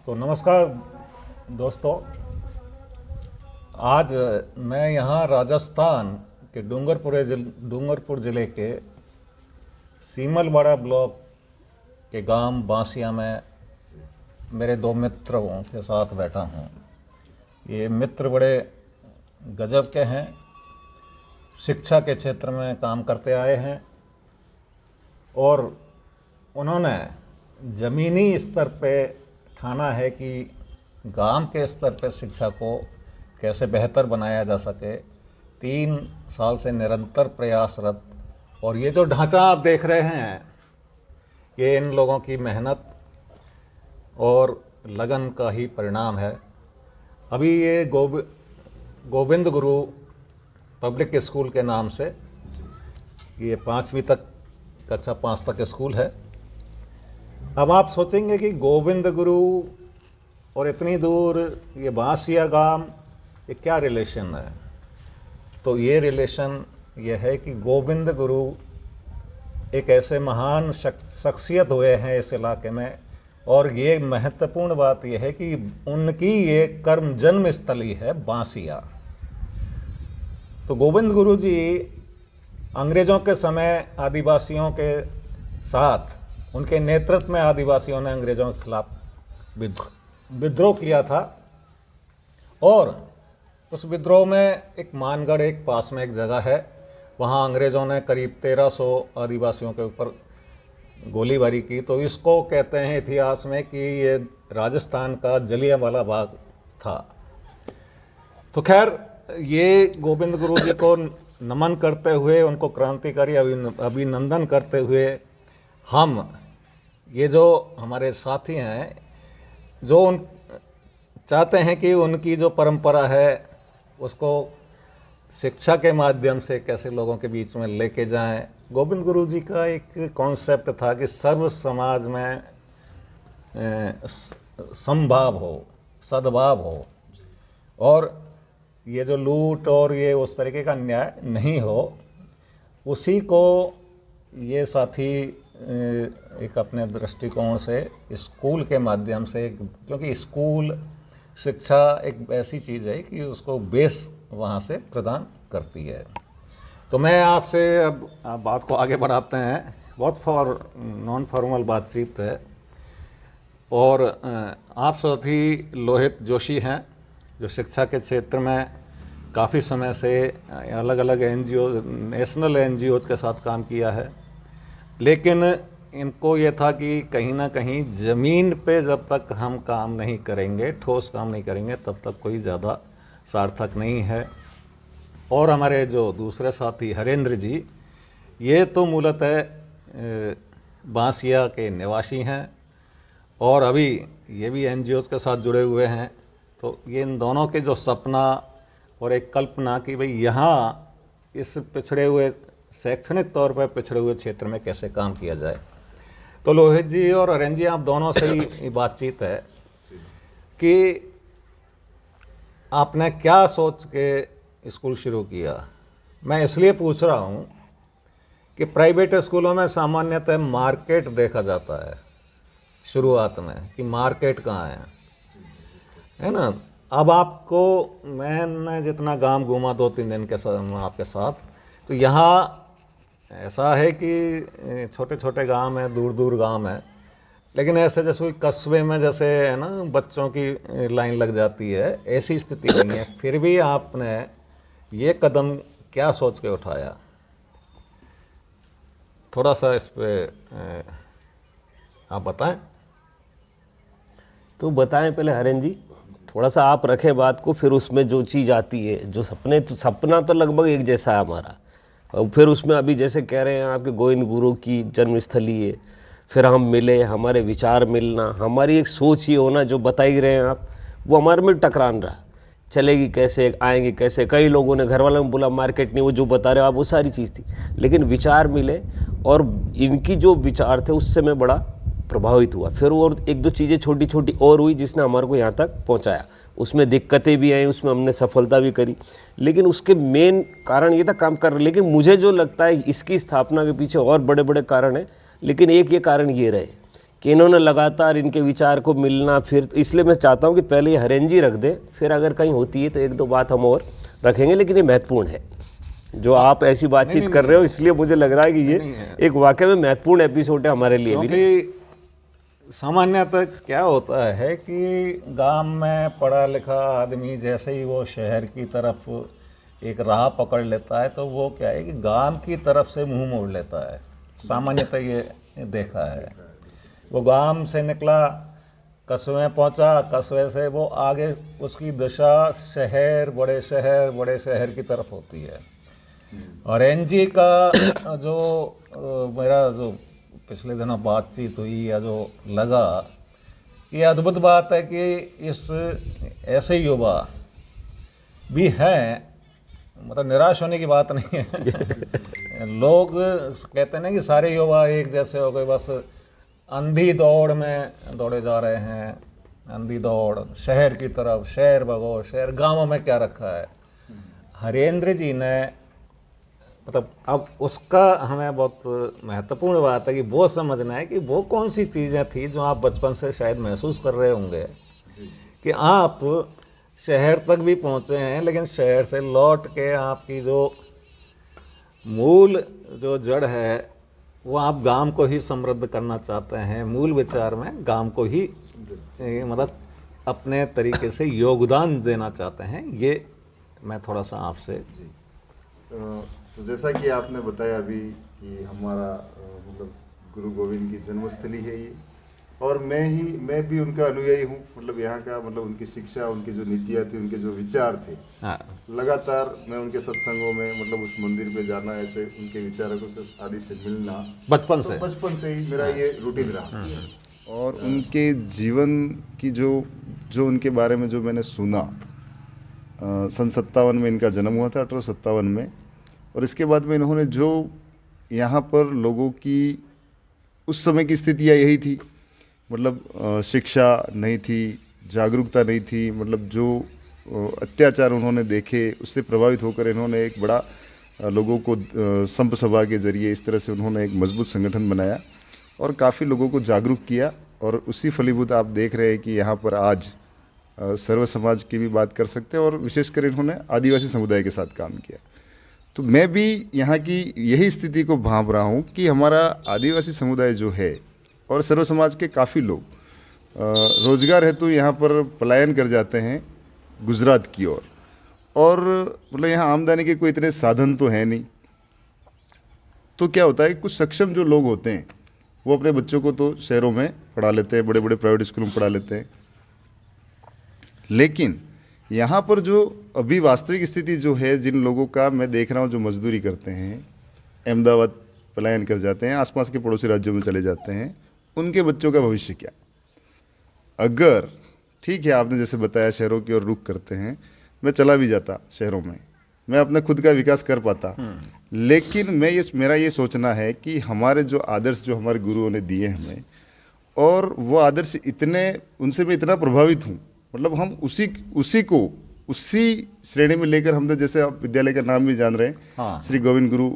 तो नमस्कार दोस्तों, आज मैं यहाँ राजस्थान के डूंगरपुर ज़िले के सीमलवाड़ा ब्लॉक के गांव बांसिया में मेरे दो मित्रों के साथ बैठा हूँ। ये मित्र बड़े गजब के हैं, शिक्षा के क्षेत्र में काम करते आए हैं और उन्होंने ज़मीनी स्तर पे ठाना है कि गांव के स्तर पे शिक्षा को कैसे बेहतर बनाया जा सके। 3 साल से निरंतर प्रयासरत, और ये जो ढांचा आप देख रहे हैं ये इन लोगों की मेहनत और लगन का ही परिणाम है। अभी ये गोविंद गुरु पब्लिक स्कूल के नाम से ये 5वीं तक, कक्षा 5 तक स्कूल है। अब आप सोचेंगे कि गोविंद गुरु और इतनी दूर ये बांसिया गांव, ये क्या रिलेशन है? तो ये रिलेशन ये है कि गोविंद गुरु एक ऐसे महान शख्सियत हुए हैं इस इलाके में, और ये महत्वपूर्ण बात ये है कि उनकी ये कर्म जन्म स्थली है बांसिया। तो गोविंद गुरु जी अंग्रेज़ों के समय आदिवासियों के साथ, उनके नेतृत्व में आदिवासियों ने अंग्रेज़ों के खिलाफ विद्रोह किया था, और उस विद्रोह में एक मानगढ़, एक पास में एक जगह है, वहाँ अंग्रेज़ों ने करीब 1300 आदिवासियों के ऊपर गोलीबारी की। तो इसको कहते हैं इतिहास में कि ये राजस्थान का जलियांवाला बाग था। तो खैर, ये गोविंद गुरु जी को नमन करते हुए, उनको क्रांतिकारी अभिनंदन करते हुए, हम ये जो हमारे साथी हैं जो चाहते हैं कि उनकी जो परंपरा है उसको शिक्षा के माध्यम से कैसे लोगों के बीच में लेके जाएं। गोविंद गुरु जी का एक कॉन्सेप्ट था कि सर्व समाज में समभाव हो, सद्भाव हो, और ये जो लूट और ये उस तरीके का अन्याय नहीं हो, उसी को ये साथी एक अपने दृष्टिकोण से स्कूल के माध्यम से, क्योंकि स्कूल शिक्षा एक ऐसी चीज़ है कि उसको बेस वहाँ से प्रदान करती है। तो मैं आपसे अब आप बात को आगे बढ़ाते हैं। बहुत नॉन फॉर्मल बातचीत है, और आप साथी लोहित जोशी हैं जो शिक्षा के क्षेत्र में काफ़ी समय से अलग अलग NGO, नेशनल NGOs के साथ काम किया है, लेकिन इनको ये था कि कहीं ना कहीं ज़मीन पे जब तक हम काम नहीं करेंगे, ठोस काम नहीं करेंगे, तब तक कोई ज़्यादा सार्थक नहीं है। और हमारे जो दूसरे साथी हरेंद्र जी, ये तो मूलतः बांसिया के निवासी हैं और अभी ये भी NGOs के साथ जुड़े हुए हैं। तो ये इन दोनों के जो सपना और एक कल्पना कि भाई यहाँ इस पिछड़े हुए, शैक्षणिक तौर पर पिछड़े हुए क्षेत्र में कैसे काम किया जाए। तो लोहित जी और हरेंद्र जी, आप दोनों से ही बातचीत है कि आपने क्या सोच के स्कूल शुरू किया। मैं इसलिए पूछ रहा हूँ कि प्राइवेट स्कूलों में सामान्यतः मार्केट देखा जाता है शुरुआत में, कि मार्केट कहाँ है ना। अब आपको, मैंने जितना गांव घूमा 2-3 दिन के आपके साथ, तो यहाँ ऐसा है कि छोटे छोटे गांव हैं, दूर दूर गांव हैं, लेकिन ऐसे जैसे कोई कस्बे में जैसे है ना बच्चों की लाइन लग जाती है, ऐसी स्थिति नहीं है। फिर भी आपने ये कदम क्या सोच के उठाया? थोड़ा सा इस पे आप बताएं। तो बताएं पहले हरेंद्र जी, थोड़ा सा आप रखें बात को, फिर उसमें जो चीज़ आती है, जो सपना तो लगभग एक जैसा है हमारा, और फिर उसमें अभी जैसे कह रहे हैं आपके गोविंद गुरु की जन्मस्थली है, फिर हम मिले, हमारे विचार मिलना, हमारी एक सोच ये होना जो बता ही रहे हैं आप, वो हमारे में टकरान रहा। चलेगी कैसे, आएंगे कैसे, कई लोगों ने, घर वालों ने बोला मार्केट नहीं, वो जो बता रहे हो आप वो सारी चीज़ थी, लेकिन विचार मिले और इनकी जो विचार थे उससे मैं बड़ा प्रभावित हुआ। फिर और 1-2 चीज़ें छोटी छोटी और हुई जिसने हमारे को यहाँ तक पहुँचाया। उसमें दिक्कतें भी आई, उसमें हमने सफलता भी करी, लेकिन उसके मेन कारण ये था काम कर रहे। लेकिन मुझे जो लगता है इसकी स्थापना के पीछे और बड़े बड़े कारण हैं, लेकिन एक ये कारण ये रहे कि इन्होंने लगातार इनके विचार को मिलना, फिर तो इसलिए मैं चाहता हूँ कि पहले ये हरेन जी रख दें, फिर अगर कहीं होती है तो एक दो बात हम और रखेंगे, लेकिन ये महत्वपूर्ण है जो आप ऐसी बातचीत कर रहे हो, इसलिए मुझे लग रहा है कि ये एक वाकई में महत्वपूर्ण एपिसोड है हमारे लिए भी। क्योंकि सामान्यतः क्या होता है कि गांव में पढ़ा लिखा आदमी जैसे ही वो शहर की तरफ एक राह पकड़ लेता है तो वो क्या है कि गांव की तरफ से मुंह मोड़ लेता है। सामान्यतः ये देखा है, वो गांव से निकला, कस्बे पहुंचा, कस्बे से वो आगे उसकी दिशा शहर, बड़े शहर की तरफ होती है। और एनजी का जो मेरा जो पिछले दिनों बातचीत हुई या जो लगा कि अद्भुत बात है कि इस ऐसे युवा भी हैं, मतलब निराश होने की बात नहीं है। लोग कहते हैं ना कि सारे युवा एक जैसे हो गए, बस अंधी दौड़ में दौड़े जा रहे हैं, अंधी दौड़ शहर की तरफ, शहर भगो शहर, गांवों में क्या रखा है। हरेंद्र जी ने मतलब अब उसका हमें बहुत महत्वपूर्ण बात है कि वो समझना है कि वो कौन सी चीज़ें थी जो आप बचपन से शायद महसूस कर रहे होंगे कि आप शहर तक भी पहुंचे हैं, लेकिन शहर से लौट के आपकी जो मूल जो जड़ है वो आप गांव को ही समृद्ध करना चाहते हैं। मूल विचार में गांव को ही मतलब अपने तरीके से योगदान देना चाहते हैं। ये मैं थोड़ा सा आपसे तो जैसा कि आपने बताया अभी कि हमारा मतलब गुरु गोविंद की जन्मस्थली है ये, और मैं भी उनका अनुयायी हूँ। मतलब यहाँ का मतलब उनकी शिक्षा, उनकी जो नीतियाँ थी, उनके जो विचार थे, हाँ। लगातार मैं उनके सत्संगों में मतलब उस मंदिर पे जाना, ऐसे उनके विचारकों से आदि से मिलना बचपन तो से बचपन से ही मेरा ये रूटीन रहा। और उनके जीवन की जो उनके बारे में जो मैंने सुना, सन 57 में इनका जन्म हुआ था, 1857 में। और इसके बाद में इन्होंने जो यहाँ पर लोगों की उस समय की स्थितियाँ यही थी, मतलब शिक्षा नहीं थी, जागरूकता नहीं थी, मतलब जो अत्याचार उन्होंने देखे उससे प्रभावित होकर इन्होंने एक बड़ा लोगों को संप सभा के ज़रिए इस तरह से उन्होंने एक मजबूत संगठन बनाया और काफ़ी लोगों को जागरूक किया। और उसी फलीभूत आप देख रहे हैं कि यहाँ पर आज सर्व समाज की भी बात कर सकते हैं, और विशेषकर इन्होंने आदिवासी समुदाय के साथ काम किया। तो मैं भी यहाँ की यही स्थिति को भांप रहा हूँ कि हमारा आदिवासी समुदाय जो है और सर्व समाज के काफ़ी लोग रोजगार हेतु यहाँ पर पलायन कर जाते हैं गुजरात की ओर, और मतलब यहाँ आमदनी के कोई इतने साधन तो हैं नहीं। तो क्या होता है, कुछ सक्षम जो लोग होते हैं वो अपने बच्चों को तो शहरों में पढ़ा लेते हैं, बड़े बड़े प्राइवेट स्कूलों में पढ़ा लेते हैं, लेकिन यहाँ पर जो अभी वास्तविक स्थिति जो है, जिन लोगों का मैं देख रहा हूँ जो मजदूरी करते हैं, अहमदाबाद पलायन कर जाते हैं, आसपास के पड़ोसी राज्यों में चले जाते हैं, उनके बच्चों का भविष्य क्या। अगर ठीक है आपने जैसे बताया शहरों की ओर रुख करते हैं, मैं चला भी जाता शहरों में, मैं अपना खुद का विकास कर पाता, लेकिन मेरा ये सोचना है कि हमारे जो आदर्श जो हमारे गुरुओं ने दिए हमें, और वो आदर्श इतने उनसे मैं इतना प्रभावित हूँ, मतलब हम उसी श्रेणी में लेकर हमने, जैसे आप विद्यालय का नाम भी जान रहे हैं, हाँ। श्री गोविंद गुरु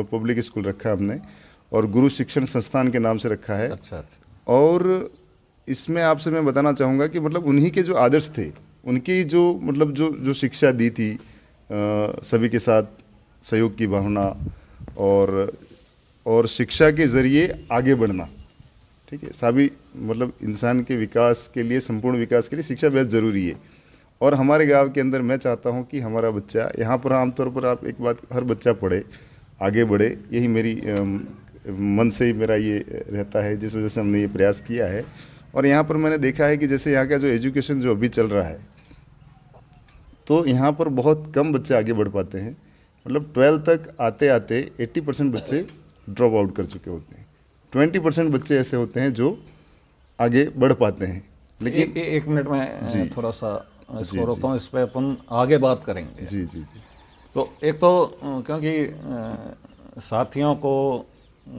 पब्लिक स्कूल रखा है हमने, और गुरु शिक्षण संस्थान के नाम से रखा है। अच्छा। और इसमें आपसे मैं बताना चाहूँगा कि मतलब उन्हीं के जो आदर्श थे, उनकी जो मतलब जो शिक्षा दी थी, सभी के साथ सहयोग की भावना और शिक्षा के ज़रिए आगे बढ़ना, ठीक है, सभी मतलब इंसान के विकास के लिए, संपूर्ण विकास के लिए शिक्षा बेहद ज़रूरी है। और हमारे गांव के अंदर मैं चाहता हूं कि हमारा बच्चा यहाँ पर, आमतौर पर आप एक बात, हर बच्चा पढ़े, आगे बढ़े, यही मेरी मन से ही मेरा ये रहता है, जिस वजह से हमने ये प्रयास किया है। और यहाँ पर मैंने देखा है कि जैसे यहाँ का जो एजुकेशन जो अभी चल रहा है, तो यहाँ पर बहुत कम बच्चे आगे बढ़ पाते हैं। मतलब 12 तक आते आते 80% बच्चे ड्रॉप आउट कर चुके होते हैं, 20% बच्चे ऐसे होते हैं जो आगे बढ़ पाते हैं। लेकिन एक मिनट में थोड़ा सा इसको रोकता हूँ, इस पर अपन आगे बात करेंगे। जी जी जी। तो एक तो क्योंकि साथियों को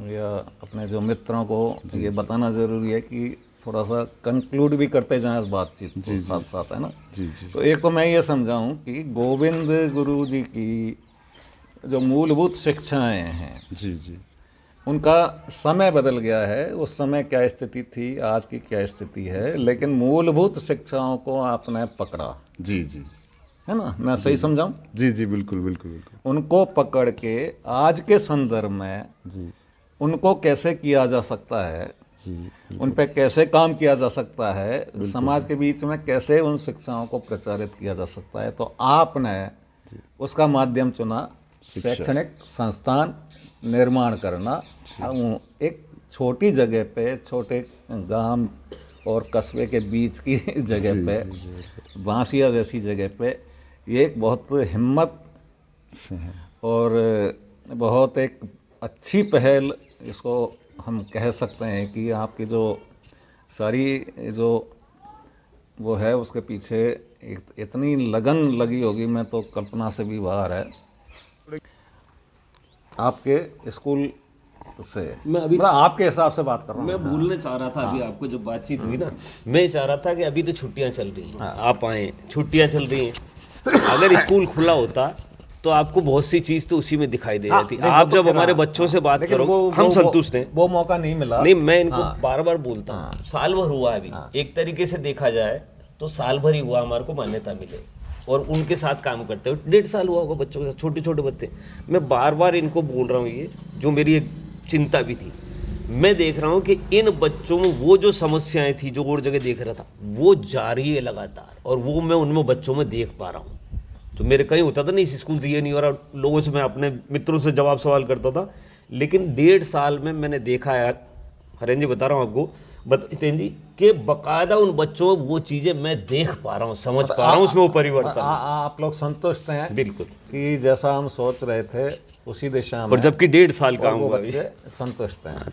या अपने जो मित्रों को ये बताना ज़रूरी है कि थोड़ा सा कंक्लूड भी करते जाएं इस बातचीत को साथ साथ, है ना। जी जी। तो एक तो मैं ये समझाऊं कि गोविंद गुरु जी की जो मूलभूत शिक्षाएं हैं, जी जी, उनका समय बदल गया है, उस समय क्या स्थिति थी, आज की क्या स्थिति है, लेकिन मूलभूत शिक्षाओं को आपने पकड़ा, जी जी है ना? मैं सही समझाऊं? जी जी बिल्कुल बिल्कुल बिल्कुल उनको पकड़ के आज के संदर्भ में जी उनको कैसे किया जा सकता है, जी उन पे कैसे काम किया जा सकता है, समाज के बीच में कैसे उन शिक्षाओं को प्रचारित किया जा सकता है, तो आपने उसका माध्यम चुना शैक्षणिक संस्थान निर्माण करना। एक छोटी जगह पे, छोटे गांव और कस्बे के बीच की जगह पे, बांसिया जैसी जगह पे, ये एक बहुत हिम्मत और बहुत एक अच्छी पहल इसको हम कह सकते हैं कि आपकी जो सारी जो वो है उसके पीछे इतनी लगन लगी होगी, मैं तो कल्पना से भी बाहर है। आपके स्कूल से मैं अभी मतलब आपके हिसाब से बात कर रहा हूँ। मैं भूलने चाह रहा था अभी आपको जब बातचीत हुई ना, मैं चाह रहा था कि अभी तो छुट्टियां चल रही हैं, आप आए, छुट्टियां चल रही हैं, अगर स्कूल खुला होता तो आपको बहुत सी चीज तो उसी में दिखाई दे रही थी। आप जब हमारे बच्चों से बात करो, हम संतुष्ट हैं। वो मौका नहीं मिला। नहीं, मैं इनको बार बार बोलता हूँ, साल भर हुआ अभी, एक तरीके से देखा जाए तो साल भर ही हुआ हमारे को मान्यता मिले और उनके साथ काम करते हुए 1.5 साल हुआ होगा बच्चों के साथ, छोटे छोटे बच्चे। मैं बार बार इनको बोल रहा हूँ, ये जो मेरी एक चिंता भी थी, मैं देख रहा हूँ कि इन बच्चों में वो जो समस्याएं थी जो और जगह देख रहा था वो जारी है लगातार, और वो मैं उनमें बच्चों में देख पा रहा हूँ। तो मेरे कहीं होता था नहीं इस स्कूल से ये नहीं हो रहा, लोगों से मैं अपने मित्रों से जवाब सवाल करता था, लेकिन 1.5 साल में मैंने देखा है, हरेन जी बता रहा हूँ आपको, हितेन जी, कि बकायदा उन बच्चों में वो चीजें मैं देख पा रहा हूँ, समझ पा रहा हूँ, उसमें वो परिवर्तन। आप लोग संतुष्ट हैं बिल्कुल कि जैसा हम सोच रहे थे उसी दिशा में, और जबकि 1.5 साल का और वो हुआ बच्चे संतुष्ट हैं।